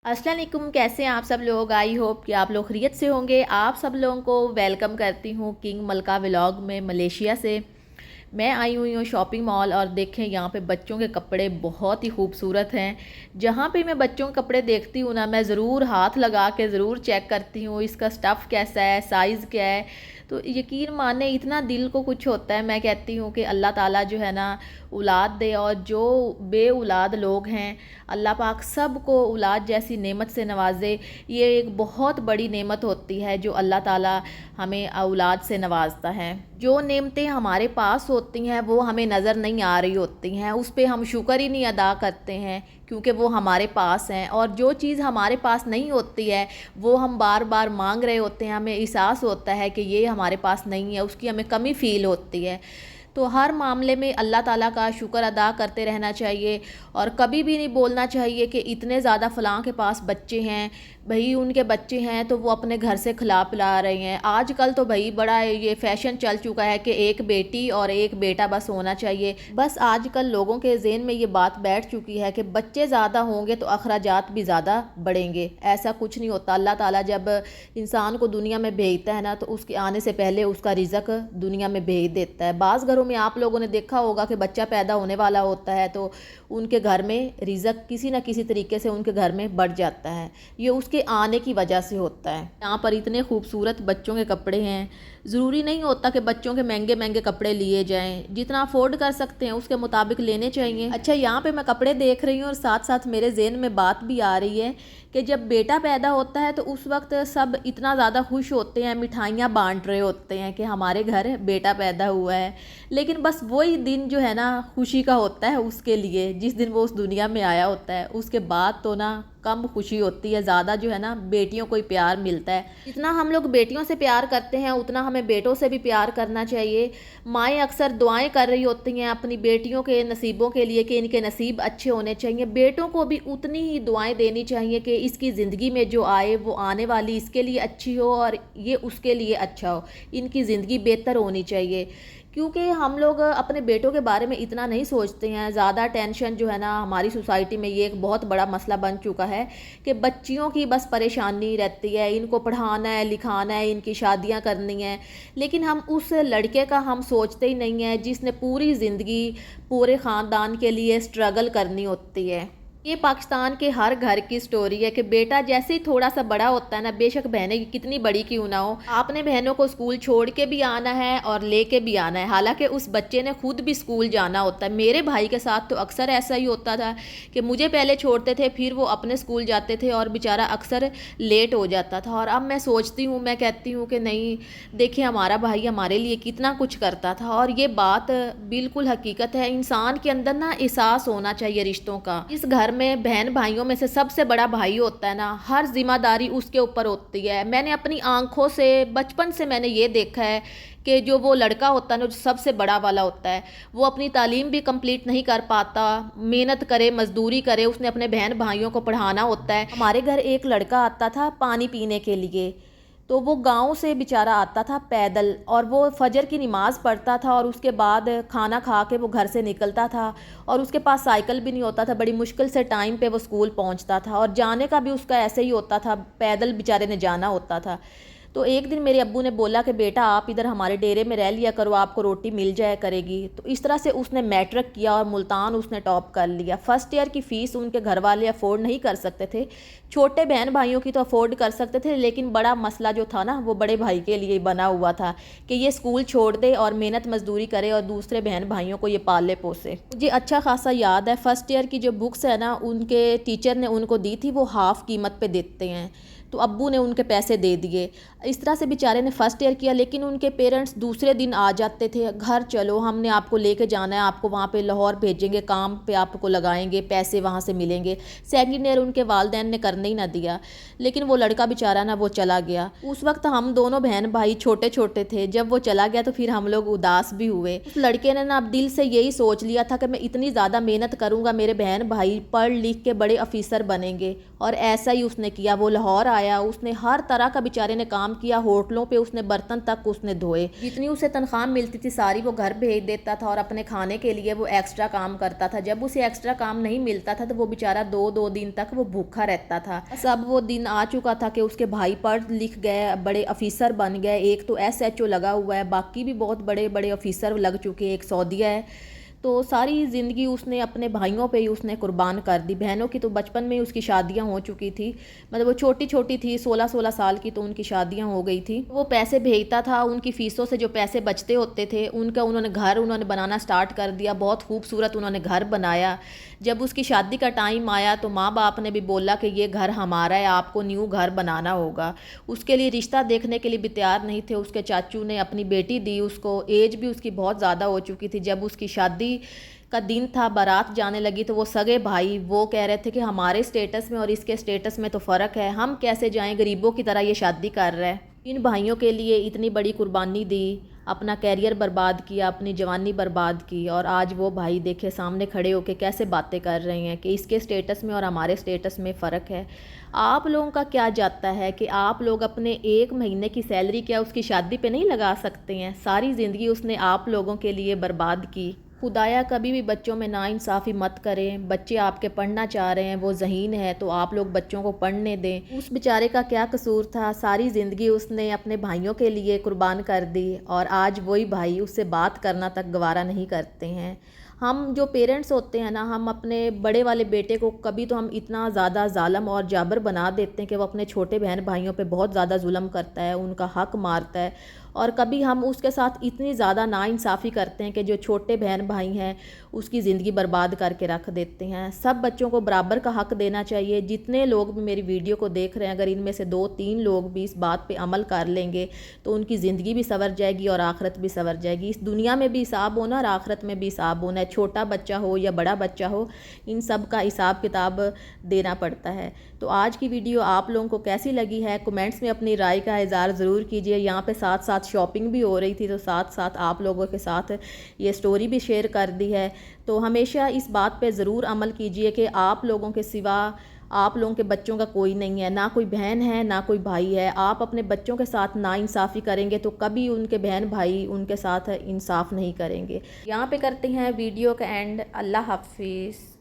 अस्सलाम वालेकुम। कैसे हैं आप सब लोग। आई होप कि आप लोग खैरियत से होंगे। आप सब लोगों को वेलकम करती हूँ किंग मलका व्लॉग में मलेशिया से। मैं आई हुई हूँ शॉपिंग मॉल और देखें यहाँ पे बच्चों के कपड़े बहुत ही खूबसूरत हैं। जहाँ पे मैं बच्चों के कपड़े देखती हूँ ना, मैं ज़रूर हाथ लगा के ज़रूर चेक करती हूँ इसका स्टफ़ कैसा है, साइज़ क्या है। तो यकीन माने इतना दिल को कुछ होता है। मैं कहती हूँ कि अल्लाह ताला जो है ना औलाद दे, और जो बे औलाद लोग हैं अल्लाह पाक सब को औलाद जैसी नेमत से नवाजे। ये एक बहुत बड़ी नेमत होती है जो अल्लाह ताला हमें औलाद से नवाजता है। जो नेमतें हमारे पास होती हैं वो हमें नज़र नहीं आ रही होती हैं, उस पर हम शुक्र ही नहीं अदा करते हैं क्योंकि वो हमारे पास हैं। और जो चीज़ हमारे पास नहीं होती है वो हम बार बार मांग रहे होते हैं, हमें एहसास होता है कि ये हमारे पास नहीं है, उसकी हमें कमी फ़ील होती है। तो हर मामले में अल्लाह ताला का शुक्र अदा करते रहना चाहिए और कभी भी नहीं बोलना चाहिए कि इतने ज़्यादा फ़लाँ के पास बच्चे हैं, भाई उनके बच्चे हैं तो वो अपने घर से खिला पिला रहे हैं। आजकल तो भाई बड़ा ये फ़ैशन चल चुका है कि एक बेटी और एक बेटा बस होना चाहिए। बस आजकल लोगों के ज़हन में ये बात बैठ चुकी है कि बच्चे ज़्यादा होंगे तो अखराजात भी ज़्यादा बढ़ेंगे। ऐसा कुछ नहीं होता। अल्लाह ताला जब इंसान को दुनिया में भेजता है ना तो उसके आने से पहले उसका रिज़्क दुनिया में भेज देता है। बाज़ घरों में आप लोगों ने देखा होगा कि बच्चा पैदा होने वाला होता है तो उनके घर में रिज़्क किसी न किसी तरीके से उनके घर में बढ़ जाता है। ये उसके आने की वजह से होता है। यहाँ पर इतने खूबसूरत बच्चों के कपड़े हैं। ज़रूरी नहीं होता कि बच्चों के महंगे महंगे कपड़े लिए जाएं, जितना अफोर्ड कर सकते हैं उसके मुताबिक लेने चाहिए। अच्छा, यहाँ पे मैं कपड़े देख रही हूँ और साथ साथ मेरे ज़हन में बात भी आ रही है कि जब बेटा पैदा होता है तो उस वक्त सब इतना ज़्यादा खुश होते हैं, मिठाइयाँ बांट रहे होते हैं कि हमारे घर बेटा पैदा हुआ है। लेकिन बस वही दिन जो है ना खुशी का होता है उसके लिए, जिस दिन वो उस दुनिया में आया होता है। उसके बाद तो ना कम खुशी होती है, ज़्यादा जो है ना बेटियों को ही प्यार मिलता है। जितना हम लोग बेटियों से प्यार करते हैं उतना हमें बेटों से भी प्यार करना चाहिए। माएँ अक्सर दुआएं कर रही होती हैं अपनी बेटियों के नसीबों के लिए कि इनके नसीब अच्छे होने चाहिए। बेटों को भी उतनी ही दुआएं देनी चाहिए कि इसकी ज़िंदगी में जो आए वो आने वाली इसके लिए अच्छी हो और ये उसके लिए अच्छा हो, इनकी ज़िंदगी बेहतर होनी चाहिए। क्योंकि हम लोग अपने बेटों के बारे में इतना नहीं सोचते हैं। ज़्यादा टेंशन जो है ना हमारी सोसाइटी में ये एक बहुत बड़ा मसला बन चुका है कि बच्चियों की बस परेशानी रहती है, इनको पढ़ाना है, लिखाना है, इनकी शादियां करनी है। लेकिन हम उस लड़के का हम सोचते ही नहीं है जिसने पूरी ज़िंदगी पूरे ख़ानदान के लिए स्ट्रगल करनी होती है। ये पाकिस्तान के हर घर की स्टोरी है कि बेटा जैसे ही थोड़ा सा बड़ा होता है ना, बेशक बहनें कितनी बड़ी क्यों ना हो, आपने बहनों को स्कूल छोड़ के भी आना है और लेके भी आना है। हालांकि उस बच्चे ने खुद भी स्कूल जाना होता है। मेरे भाई के साथ तो अक्सर ऐसा ही होता था कि मुझे पहले छोड़ते थे फिर वो अपने स्कूल जाते थे और बेचारा अक्सर लेट हो जाता था। और अब मैं सोचती हूँ, मैं कहती हूँ कि नहीं, देखिए हमारा भाई हमारे लिए कितना कुछ करता था। और ये बात बिल्कुल हकीकत है। इंसान के अंदर ना एहसास होना चाहिए रिश्तों का। इस घर में बहन भाइयों में से सबसे बड़ा भाई होता है ना, हर जिम्मेदारी उसके ऊपर होती है। मैंने अपनी आंखों से बचपन से मैंने ये देखा है कि जो वो लड़का होता है ना, जो सबसे बड़ा वाला होता है, वो अपनी तालीम भी कंप्लीट नहीं कर पाता, मेहनत करे, मजदूरी करे, उसने अपने बहन भाइयों को पढ़ाना होता है। हमारे घर एक लड़का आता था पानी पीने के लिए, तो वो गांव से बेचारा आता था पैदल और वो फजर की नमाज़ पढ़ता था और उसके बाद खाना खा के वो घर से निकलता था। और उसके पास साइकिल भी नहीं होता था, बड़ी मुश्किल से टाइम पे वो स्कूल पहुंचता था और जाने का भी उसका ऐसे ही होता था, पैदल बेचारे ने जाना होता था। तो एक दिन मेरे अब्बू ने बोला कि बेटा आप इधर हमारे डेरे में रह लिया करो, आपको रोटी मिल जाया करेगी। तो इस तरह से उसने मैट्रिक किया और मुल्तान उसने टॉप कर लिया। फर्स्ट ईयर की फ़ीस उनके घर वाले अफोर्ड नहीं कर सकते थे, छोटे बहन भाइयों की तो अफोर्ड कर सकते थे, लेकिन बड़ा मसला जो था ना वो बड़े भाई के लिए बना हुआ था कि ये स्कूल छोड़ दे और मेहनत मजदूरी करे और दूसरे बहन भाइयों को ये पाले पोसे। मुझे अच्छा खासा याद है फर्स्ट ईयर की जो बुक्स है ना उनके टीचर ने उनको दी थी, वो हाफ़ कीमत पे देते हैं, तो अब्बू ने उनके पैसे दे दिए। इस तरह से बेचारे ने फ़र्स्ट ईयर किया। लेकिन उनके पेरेंट्स दूसरे दिन आ जाते थे, घर चलो हमने आपको लेके जाना है, आपको वहाँ पे लाहौर भेजेंगे, काम पे आपको लगाएंगे, पैसे वहाँ से मिलेंगे। सेकंड ईयर उनके वालिदैन ने करने ही ना दिया, लेकिन वो लड़का बेचारा ना वो चला गया। उस वक्त हम दोनों बहन भाई छोटे छोटे थे। जब वो चला गया तो फिर हम लोग उदास भी हुए। उस लड़के ने ना अब दिल से यही सोच लिया था कि मैं इतनी ज़्यादा मेहनत करूँगा, मेरे बहन भाई पढ़ लिख के बड़े अफीसर बनेंगे, اور ایسا ہی اس نے کیا. وہ لاہور آیا, اس نے ہر طرح کا بیچارے نے کام کیا, ہوٹلوں پہ اس نے برتن تک اس نے دھوئے. جتنی اسے تنخواہ ملتی تھی ساری وہ گھر بھیج دیتا تھا اور اپنے کھانے کے لیے وہ ایکسٹرا کام کرتا تھا. جب اسے ایکسٹرا کام نہیں ملتا تھا تو وہ بیچارہ دو دن تک وہ بھوکا رہتا تھا. بس اب وہ دن آ چکا تھا کہ اس کے بھائی پڑھ لکھ گئے, بڑے افیسر بن گئے. ایک تو SHO لگا ہوا ہے, باقی بھی بہت بڑے بڑے افیسر لگ چکے, ایک سعودیہ ہے. تو ساری زندگی اس نے اپنے بھائیوں پہ ہی اس نے قربان کر دی. بہنوں کی تو بچپن میں ہی اس کی شادیاں ہو چکی تھی, مطلب وہ چھوٹی چھوٹی تھی, 16 سال کی, تو ان کی شادیاں ہو گئی تھی. وہ پیسے بھیجتا تھا, ان کی فیسوں سے جو پیسے بچتے ہوتے تھے انہوں نے گھر بنانا سٹارٹ کر دیا. بہت خوبصورت انہوں نے گھر بنایا. جب اس کی شادی کا ٹائم آیا تو ماں باپ نے بھی بولا کہ یہ گھر ہمارا ہے, آپ کو نیو گھر بنانا ہوگا. اس کے لیے رشتہ دیکھنے کے لیے بھی تیار نہیں تھے. اس کے چاچو نے اپنی بیٹی دی اس کو, ایج بھی اس کی بہت زیادہ ہو چکی تھی. جب اس کی شادی کا دن تھا, بارات جانے لگی, تو وہ سگے بھائی وہ کہہ رہے تھے کہ ہمارے سٹیٹس میں اور اس کے سٹیٹس میں تو فرق ہے, ہم کیسے جائیں, غریبوں کی طرح یہ شادی کر رہا ہے. ان بھائیوں کے لیے اتنی بڑی قربانی دی, اپنا کیریئر برباد کیا, اپنی جوانی برباد کی, اور آج وہ بھائی دیکھے سامنے کھڑے ہو کے کیسے باتیں کر رہے ہیں کہ اس کے سٹیٹس میں اور ہمارے سٹیٹس میں فرق ہے. آپ لوگوں کا کیا جاتا ہے کہ آپ لوگ اپنے 1 مہینے کی سیلری کیا اس کی شادی پہ نہیں لگا سکتے ہیں؟ ساری زندگی اس نے آپ لوگوں کے لیے برباد کی. خدایا کبھی بھی بچوں میں ناانصافی مت کریں. بچے آپ کے پڑھنا چاہ رہے ہیں, وہ ذہین ہے, تو آپ لوگ بچوں کو پڑھنے دیں. اس بیچارے کا کیا قصور تھا؟ ساری زندگی اس نے اپنے بھائیوں کے لیے قربان کر دی, اور آج وہی بھائی اس سے بات کرنا تک گوارا نہیں کرتے ہیں. ہم جو پیرنٹس ہوتے ہیں نا, ہم اپنے بڑے والے بیٹے کو کبھی تو ہم اتنا زیادہ ظالم اور جابر بنا دیتے ہیں کہ وہ اپنے چھوٹے بہن بھائیوں پہ بہت زیادہ ظلم کرتا ہے, ان کا حق مارتا ہے. اور کبھی ہم اس کے ساتھ اتنی زیادہ ناانصافی کرتے ہیں کہ جو چھوٹے بہن بھائی ہیں اس کی زندگی برباد کر کے رکھ دیتے ہیں. سب بچوں کو برابر کا حق دینا چاہیے. جتنے لوگ بھی میری ویڈیو کو دیکھ رہے ہیں, اگر ان میں سے 2-3 لوگ بھی اس بات پہ عمل کر لیں گے تو ان کی زندگی بھی سنور جائے گی اور آخرت بھی سنور جائے گی. اس دنیا میں بھی حساب ہونا اور آخرت میں بھی حساب ہونا ہے. چھوٹا بچہ ہو یا بڑا بچہ ہو, ان سب کا حساب کتاب دینا پڑتا ہے. تو آج کی ویڈیو آپ لوگوں کو کیسی لگی ہے کمنٹس میں اپنی رائے کا اظہار ضرور کیجیے. یہاں پہ ساتھ ساتھ شاپنگ بھی ہو رہی تھی, تو ساتھ ساتھ آپ لوگوں کے ساتھ یہ سٹوری بھی شیئر کر دی ہے. تو ہمیشہ اس بات پہ ضرور عمل کیجیے کہ آپ لوگوں کے سوا آپ لوگوں کے بچوں کا کوئی نہیں ہے, نہ کوئی بہن ہے نہ کوئی بھائی ہے. آپ اپنے بچوں کے ساتھ ناانصافی کریں گے تو کبھی ان کے بہن بھائی ان کے ساتھ انصاف نہیں کریں گے. یہاں پہ کرتے ہیں ویڈیو کا اینڈ. اللہ حافظ.